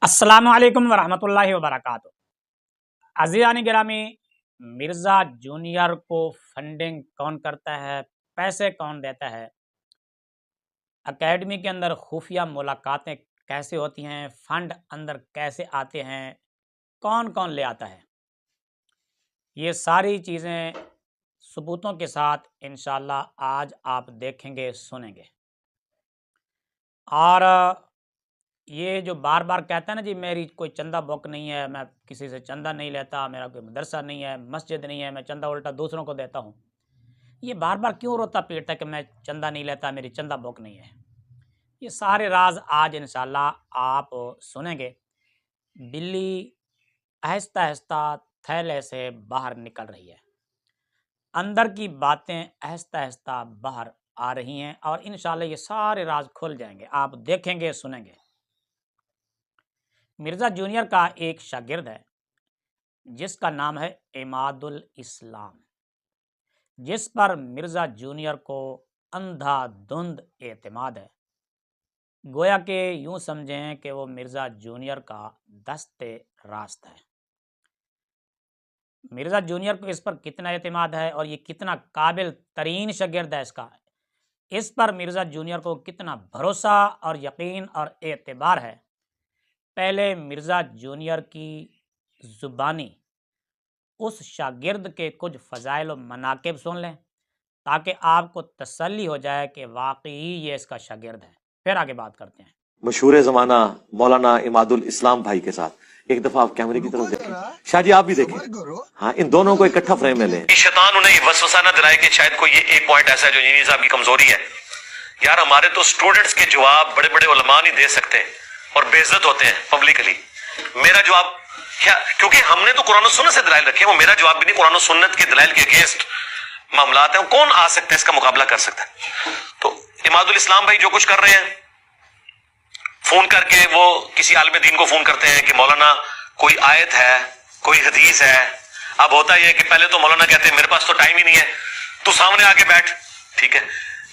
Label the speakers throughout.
Speaker 1: السلام علیکم ورحمۃ اللہ وبرکاتہ۔ عزیزان گرامی، مرزا جونیئر کو فنڈنگ کون کرتا ہے، پیسے کون دیتا ہے، اکیڈمی کے اندر خفیہ ملاقاتیں کیسے ہوتی ہیں، فنڈ اندر کیسے آتے ہیں، کون کون لے آتا ہے، یہ ساری چیزیں ثبوتوں کے ساتھ انشاءاللہ آج آپ دیکھیں گے، سنیں گے۔ اور یہ جو بار بار کہتا ہے نا جی میری کوئی چندہ بک نہیں ہے، میں کسی سے چندہ نہیں لیتا، میرا کوئی مدرسہ نہیں ہے، مسجد نہیں ہے، میں چندہ الٹا دوسروں کو دیتا ہوں، یہ بار بار کیوں روتا پیٹتا ہے کہ میں چندہ نہیں لیتا، میری چندہ بک نہیں ہے؟ یہ سارے راز آج انشاءاللہ آپ سنیں گے۔ بلی آہستہ آہستہ تھیلے سے باہر نکل رہی ہے، اندر کی باتیں آہستہ آہستہ باہر آ رہی ہیں، اور انشاءاللہ یہ سارے راز کھل جائیں گے، آپ دیکھیں گے، سنیں گے۔ مرزا جونیئر کا ایک شاگرد ہے جس کا نام ہے عماد الاسلام، جس پر مرزا جونیئر کو اندھا دھند اعتماد ہے، گویا کہ یوں سمجھیں کہ وہ مرزا جونیئر کا دست راست ہے۔ مرزا جونیئر کو اس پر کتنا اعتماد ہے اور یہ کتنا قابل ترین شاگرد ہے، اس پر مرزا جونیئر کو کتنا بھروسہ اور یقین اور اعتبار ہے، پہلے مرزا جونیئر کی زبانی اس شاگرد کے کچھ فضائل و مناقب سن لیں تاکہ آپ کو تسلی ہو جائے کہ واقعی یہ اس کا شاگرد ہے، پھر آگے بات کرتے ہیں۔
Speaker 2: مشہور زمانہ مولانا عماد الاسلام بھائی کے ساتھ ایک دفعہ آپ کیمرے کی طرف دیکھیں، شاہ جی آپ بھی دیکھیں، ہاں ان دونوں کو اکٹھا فریم میں لیں۔
Speaker 3: شیطان انہیں وسوسہ نہ دلائے کہ شاید کوئی یہ ایک پوائنٹ ایسا ہے جو انجینئر صاحب کی کمزوری ہے۔ یار ہمارے تو سٹوڈنٹس کے جواب بڑے بڑے علماء نہیں دے سکتے اور بے عزت ہوتے ہیں پبلکلی۔ میرا جواب کیونکہ ہم نے تو قرآن و سنت سے دلائل رکھے ہیں، وہ میرا جواب بھی نہیں، قرآن و سنت کے دلائل کے اگینسٹ معاملات ہیں، کون آ سکتا ہے اس کا مقابلہ کر سکتا ہے؟ تو عماد الاسلام بھائی جو کچھ کر رہے ہیں، فون کر کے وہ کسی عالم دین کو فون کرتے ہیں کہ مولانا کوئی آیت ہے، کوئی حدیث ہے۔ اب ہوتا یہ ہے کہ پہلے تو مولانا کہتے ہیں میرے پاس تو ٹائم ہی نہیں ہے، تو سامنے آ کے بیٹھ، ٹھیک ہے،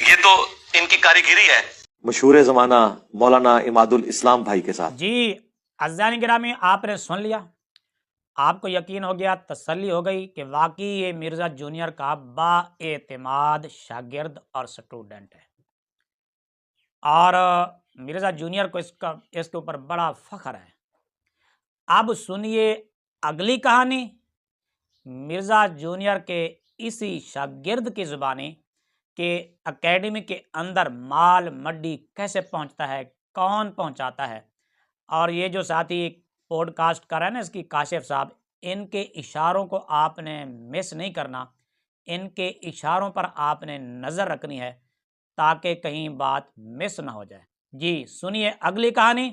Speaker 3: یہ تو ان کی کاریگری ہے۔
Speaker 2: مشہور زمانہ مولانا عماد الاسلام بھائی کے ساتھ۔
Speaker 1: جی عزیزان گرامی، آپ نے سن لیا، آپ کو یقین ہو گیا، تسلی ہو گئی کہ واقعی یہ مرزا جونیئر کا با اعتماد شاگرد اور سٹوڈنٹ ہے، اور مرزا جونیئر کو اس کے اوپر بڑا فخر ہے۔ اب سنیے اگلی کہانی، مرزا جونیئر کے اسی شاگرد کی زبانی کہ اکیڈمی کے اندر مال مڈی کیسے پہنچتا ہے، کون پہنچاتا ہے، اور یہ جو ساتھی پوڈ کاسٹ کر رہے ہیں نا، اس کی کاشف صاحب، ان کے اشاروں کو آپ نے مس نہیں کرنا، ان کے اشاروں پر آپ نے نظر رکھنی ہے تاکہ کہیں بات مس نہ ہو جائے۔ جی سنیے اگلی کہانی،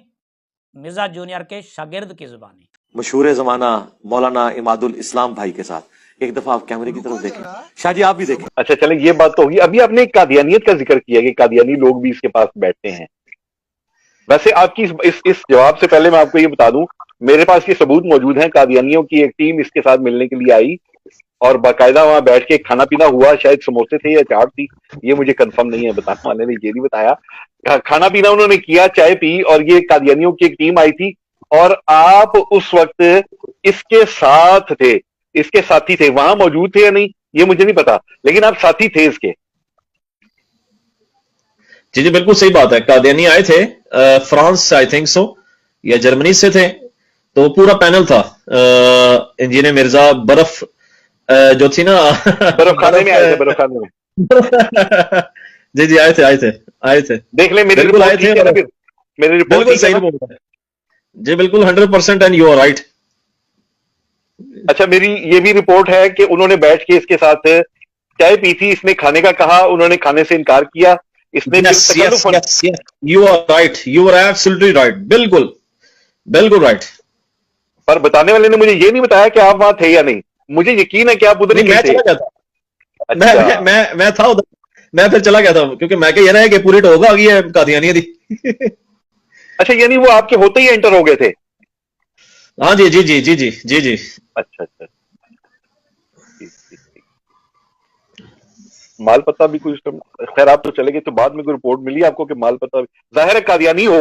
Speaker 1: مرزا جونیئر کے شاگرد کی زبانی۔
Speaker 2: مشہور زمانہ مولانا عماد الاسلام بھائی کے ساتھ ایک دفعہ آپ کیمرے کی طرف دیکھیں، شاہ جی آپ بھی دیکھیں۔
Speaker 4: اچھا چلیں، یہ بات تو ہوگی۔ ابھی آپ نے قادیانیت کا ذکر کیا کہ قادیانی لوگ بھی اس کے پاس بیٹھتے ہیں۔ ویسے آپ کی اس جواب سے پہلے میں آپ کو یہ بتا دوں، میرے پاس یہ ثبوت موجود ہیں، قادیانیوں کی ایک ٹیم اس کے ساتھ ملنے کے لیے آئی اور باقاعدہ وہاں بیٹھ کے کھانا پینا ہوا، شاید سموسے تھے یا چاٹ تھی، یہ مجھے کنفرم نہیں ہے، بتانے والے نے یہ نہیں بتایا۔ کھانا پینا انہوں نے کیا، چائے پی، اور یہ قادیانیوں کی ایک ٹیم آئی تھی، اور آپ اس وقت اس کے ساتھ تھے، اس کے ساتھی تھے، وہاں موجود تھے یا نہیں یہ مجھے نہیں پتا، لیکن آپ ساتھی تھے اس کے۔
Speaker 5: جی بالکل صحیح بات ہے، قادیانی آئے تھے فرانس سے، آئی تھنک سو، یا جرمنی سے تھے، تو پورا پینل تھا۔ انجینئر مرزا برف جو تھی نا،
Speaker 4: برف خانے میں آئے تھے، برف خانے میں۔
Speaker 5: جی جی آئے تھے،
Speaker 4: دیکھ لیں میری
Speaker 5: بالکل آئے
Speaker 4: رپورٹ
Speaker 5: تھے،
Speaker 4: ٹھیک ہے نا، پھر میری رپورٹ
Speaker 5: بالکل
Speaker 4: ٹھیک ہے
Speaker 5: صحیح
Speaker 4: نا؟
Speaker 5: رپورٹ ہے جی، بالکل 100% اینڈ یو آر رائٹ۔
Speaker 4: اچھا، میری یہ بھی رپورٹ ہے کہ انہوں نے بیٹھ کے اس کے ساتھ چائے پی تھی، اس نے کھانے کا کہا، انہوں نے کھانے سے انکار کیا، اس نے پھر تکلف
Speaker 5: you are right, you are absolutely right, بالکل بالکل رائٹ۔
Speaker 4: پر بتانے والے نے مجھے یہ نہیں بتایا کہ آپ وہاں تھے یا نہیں، مجھے یقین ہے کہ آپ ادھر ہی
Speaker 5: میں
Speaker 4: تھے۔
Speaker 5: چلا گیا تھا،
Speaker 4: اچھا
Speaker 5: میں تھا ادھر، میں پھر چلا گیا تھا کیونکہ میں کہ یہ رہا ہے کہ پوری ٹوک آ گئی ہے قادیانیہ دی۔
Speaker 4: اچھا، یعنی وہ آپ کے ہوتے ہی انٹر ہو گئے تھے؟
Speaker 5: ہاں جی جی جی جی جی جی جی۔
Speaker 4: اچھا اچھا، مال پتہ بھی کچھ، خیر آپ تو چلے گئے تو بعد میں کوئی رپورٹ ملی آپ کو کہ مال پتہ ظاہر ہے قادیانی ہو؟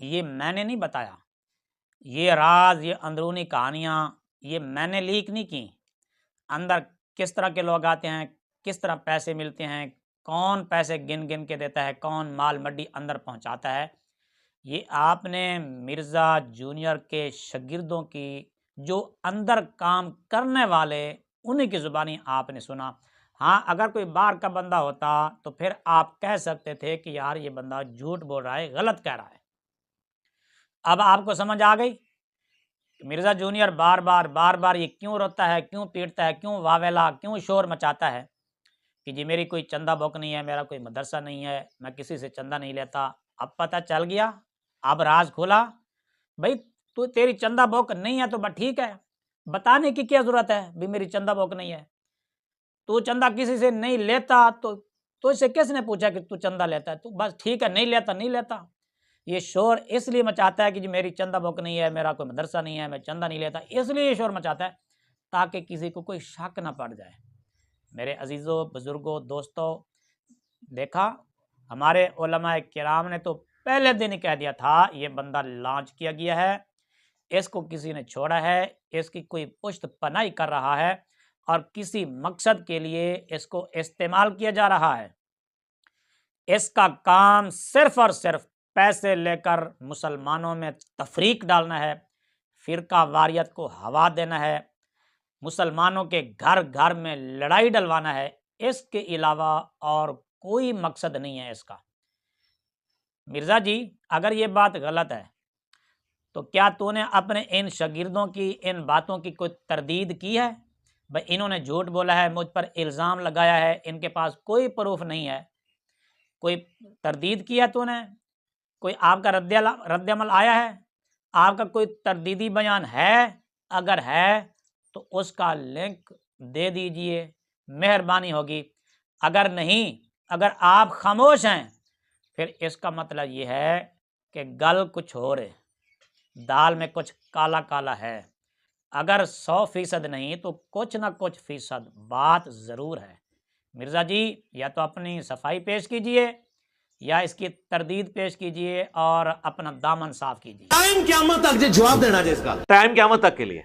Speaker 1: یہ میں نے نہیں بتایا، یہ راز، یہ اندرونی کہانیاں یہ میں نے لیک نہیں کی۔ اندر کس طرح کے لوگ آتے ہیں، کس طرح پیسے ملتے ہیں، کون پیسے گن گن کے دیتا ہے، کون مال مڈی اندر پہنچاتا ہے، یہ آپ نے مرزا جونیئر کے شاگردوں کی، جو اندر کام کرنے والے، انہی کی زبانی آپ نے سنا۔ ہاں اگر کوئی باہر کا بندہ ہوتا تو پھر آپ کہہ سکتے تھے کہ یار یہ بندہ جھوٹ بول رہا ہے، غلط کہہ رہا ہے۔ اب آپ کو سمجھ آ گئی کہ مرزا جونیئر بار بار یہ کیوں روتا ہے، کیوں پیٹتا ہے، کیوں واویلا، کیوں شور مچاتا ہے کہ جی میری کوئی چندہ بک نہیں ہے، میرا کوئی مدرسہ نہیں ہے، میں کسی سے چندہ نہیں لیتا۔ اب پتہ چل گیا، اب راز کھولا۔ بھائی تو تیری چندہ بک نہیں ہے تو بس ٹھیک ہے، بتانے کی کیا ضرورت ہے بھی میری چندہ بک نہیں ہے؟ تو چندہ کسی سے نہیں لیتا تو اس سے کس نے پوچھا کہ تو چندہ لیتا ہے؟ تو بس ٹھیک ہے، نہیں لیتا نہیں لیتا۔ یہ شور اس لیے مچاتا ہے کہ جی میری چندہ بک نہیں ہے، میرا کوئی مدرسہ نہیں ہے، میں چندہ نہیں لیتا، اس لیے یہ شور مچاتا ہے تاکہ کسی کو کوئی شک نہ پڑ جائے۔ میرے عزیزوں، بزرگوں، دوستوں، دیکھا ہمارے علماء کرام نے تو پہلے دن ہی کہہ دیا تھا یہ بندہ لانچ کیا گیا ہے، اس کو کسی نے چھوڑا ہے، اس کی کوئی پشت پناہی کر رہا ہے اور کسی مقصد کے لیے اس کو استعمال کیا جا رہا ہے۔ اس کا کام صرف اور صرف پیسے لے کر مسلمانوں میں تفریق ڈالنا ہے، فرقہ واریت کو ہوا دینا ہے، مسلمانوں کے گھر گھر میں لڑائی ڈلوانا ہے، اس کے علاوہ اور کوئی مقصد نہیں ہے اس کا۔ مرزا جی اگر یہ بات غلط ہے تو کیا تو نے اپنے ان شاگردوں کی ان باتوں کی کوئی تردید کی ہے؟ بھائی انہوں نے جھوٹ بولا ہے، مجھ پر الزام لگایا ہے، ان کے پاس کوئی پروف نہیں ہے، کوئی تردید کی ہے تو نے؟ کوئی آپ کا رد عمل آیا ہے؟ آپ کا کوئی تردیدی بیان ہے؟ اگر ہے تو اس کا لنک دے دیجئے، مہربانی ہوگی۔ اگر نہیں، اگر آپ خاموش ہیں، پھر اس کا مطلب یہ ہے کہ گل کچھ ہو رہے، دال میں کچھ کالا کالا ہے۔ اگر 100% نہیں تو کچھ نہ کچھ فیصد بات ضرور ہے۔ مرزا جی یا تو اپنی صفائی پیش کیجئے یا اس کی تردید پیش کیجئے اور اپنا دامن صاف کیجئے۔
Speaker 6: ٹائم قیامت تک جواب دینا جس کا
Speaker 2: ٹائم قیامت تک کے لیے